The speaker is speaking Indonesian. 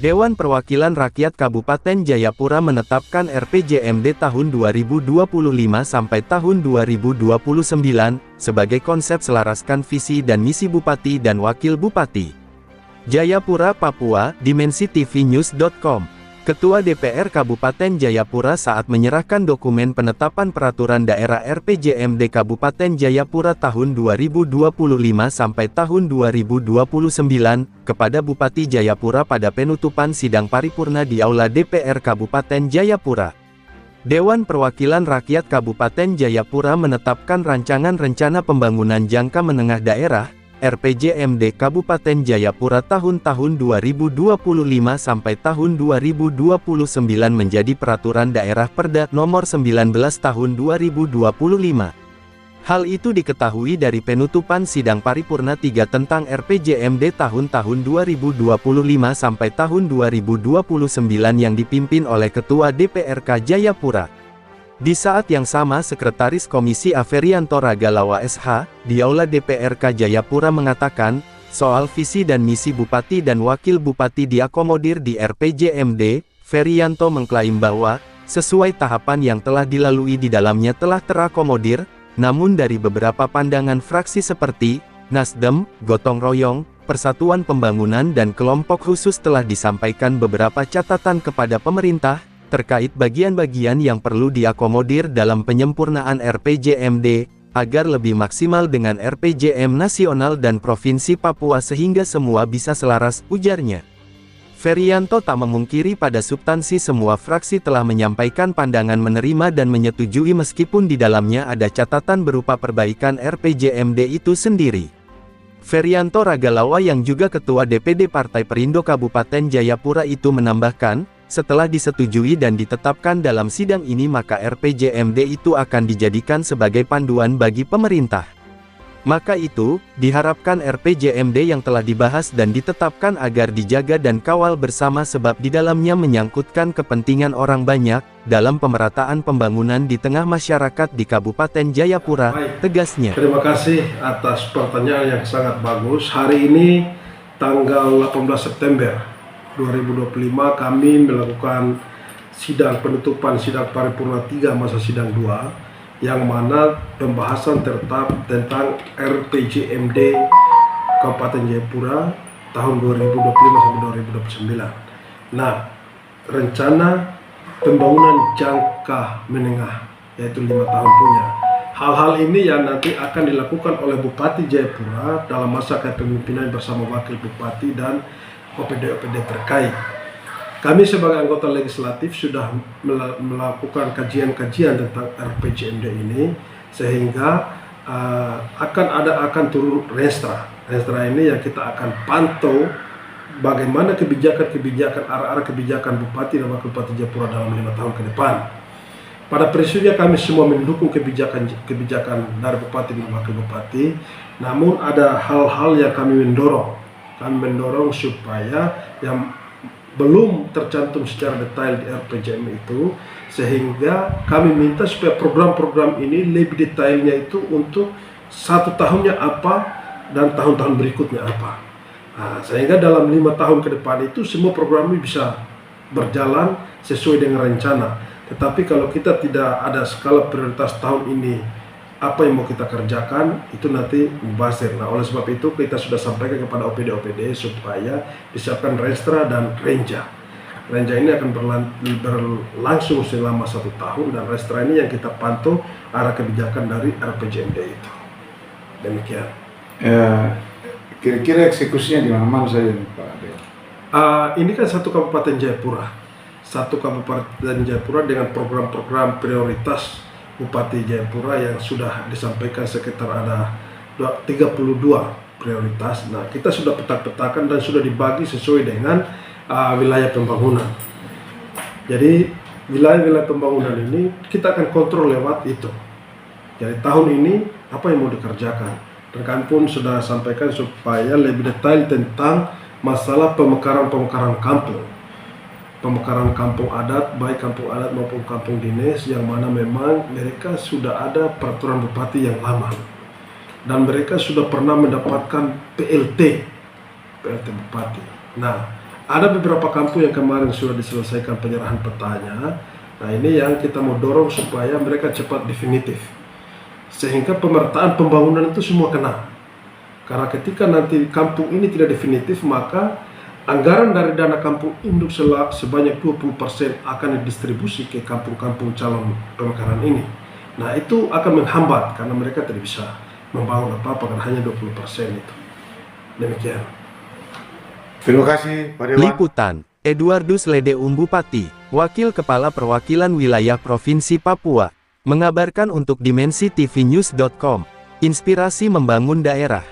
Dewan Perwakilan Rakyat Kabupaten Jayapura menetapkan RPJMD tahun 2025 sampai tahun 2029 sebagai konsep selaraskan visi dan misi Bupati dan Wakil Bupati. Jayapura, Papua, dimensitv.news.com. Ketua DPR Kabupaten Jayapura saat menyerahkan dokumen penetapan peraturan daerah RPJMD Kabupaten Jayapura tahun 2025 sampai tahun 2029 kepada Bupati Jayapura pada penutupan sidang paripurna di Aula DPR Kabupaten Jayapura. Dewan Perwakilan Rakyat Kabupaten Jayapura menetapkan rancangan rencana pembangunan jangka menengah daerah RPJMD Kabupaten Jayapura tahun-tahun 2025 sampai tahun 2029 menjadi Peraturan Daerah Perda Nomor 19 Tahun 2025. Hal itu diketahui dari penutupan sidang paripurna 3 tentang RPJMD tahun-tahun 2025 sampai tahun 2029 yang dipimpin oleh Ketua DPRK Jayapura. Di saat yang sama Sekretaris Komisi Aferianto Ragalawa SH, di Aula DPRK Jayapura mengatakan, soal visi dan misi Bupati dan Wakil Bupati diakomodir di RPJMD, Ferianto mengklaim bahwa, sesuai tahapan yang telah dilalui di dalamnya telah terakomodir, namun dari beberapa pandangan fraksi seperti, Nasdem, Gotong Royong, Persatuan Pembangunan dan kelompok khusus telah disampaikan beberapa catatan kepada pemerintah, terkait bagian-bagian yang perlu diakomodir dalam penyempurnaan RPJMD, agar lebih maksimal dengan RPJM nasional dan Provinsi Papua sehingga semua bisa selaras, ujarnya. Ferianto tak memungkiri pada substansi semua fraksi telah menyampaikan pandangan menerima dan menyetujui meskipun di dalamnya ada catatan berupa perbaikan RPJMD itu sendiri. Ferianto Ragalawa yang juga Ketua DPD Partai Perindo Kabupaten Jayapura itu menambahkan, setelah disetujui dan ditetapkan dalam sidang ini maka RPJMD itu akan dijadikan sebagai panduan bagi pemerintah. Maka itu, diharapkan RPJMD yang telah dibahas dan ditetapkan agar dijaga dan kawal bersama sebab di dalamnya menyangkutkan kepentingan orang banyak, dalam pemerataan pembangunan di tengah masyarakat di Kabupaten Jayapura, tegasnya. Terima kasih atas pertanyaan yang sangat bagus. Hari ini, tanggal 18 September 2025 kami melakukan sidang penutupan sidang paripurna 3 masa sidang 2 yang mana pembahasan tetap tentang RPJMD Kabupaten Jayapura tahun 2025 sampai 2029. Nah, rencana pembangunan jangka menengah yaitu 5 tahun punya. Hal-hal ini yang nanti akan dilakukan oleh Bupati Jayapura dalam masa kepemimpinan bersama Wakil Bupati dan OPD-OPD terkait. Kami sebagai anggota legislatif sudah melakukan kajian-kajian tentang RPJMD ini sehingga akan turun restra. Restra ini yang kita akan pantau bagaimana kebijakan arah-arah kebijakan Bupati dan Wakil Bupati Jayapura dalam 5 tahun ke depan. Pada prinsipnya kami semua mendukung kebijakan dari Bupati dan Wakil Bupati, namun ada hal-hal yang kami mendorong. Kami mendorong supaya yang belum tercantum secara detail di RPJM itu, sehingga kami minta supaya program-program ini lebih detailnya itu untuk 1 tahunnya apa dan tahun-tahun berikutnya apa. Nah, sehingga dalam 5 tahun ke depan itu semua program ini bisa berjalan sesuai dengan rencana. Tetapi kalau kita tidak ada skala prioritas tahun ini, apa yang mau kita kerjakan itu nanti mubazir. Nah, oleh sebab itu kita sudah sampaikan kepada OPD-OPD supaya disiapkan restra dan renja. Renja ini akan berlangsung selama 1 tahun dan restra ini yang kita pantau arah kebijakan dari RPJMD itu. Demikian. Ya, kira-kira eksekusinya di mana saja Pak Ade? Ini kan satu Kabupaten Jayapura. Satu Kabupaten Jayapura dengan program-program prioritas Bupati Jayapura yang sudah disampaikan sekitar ada 32 prioritas. Nah, kita sudah petakan dan sudah dibagi sesuai dengan wilayah pembangunan. Jadi wilayah-wilayah pembangunan ini kita akan kontrol lewat itu. Jadi tahun ini apa yang mau dikerjakan. Dan kami pun sudah sampaikan supaya lebih detail tentang masalah pemekaran kampung. Pemekaran kampung adat, baik kampung adat maupun kampung dinas, yang mana memang mereka sudah ada peraturan bupati yang lama dan mereka sudah pernah mendapatkan PLT bupati. Nah, Ada beberapa kampung yang kemarin sudah diselesaikan penyerahan petanya. Nah ini yang kita mau dorong supaya mereka cepat definitif. Sehingga pemerataan pembangunan itu semua kena. Karena ketika nanti kampung ini tidak definitif, maka anggaran dari dana kampung induk sebanyak 20% akan didistribusi ke kampung-kampung calon pemekaran ini. Nah itu akan menghambat karena mereka tidak bisa membangun apa-apa karena hanya 20% itu. Demikian. Terima kasih Pak Dewan. Liputan, Eduardus Ledeum Bupati, Wakil Kepala Perwakilan Wilayah Provinsi Papua, mengabarkan untuk Dimensi TV News.com, inspirasi membangun daerah.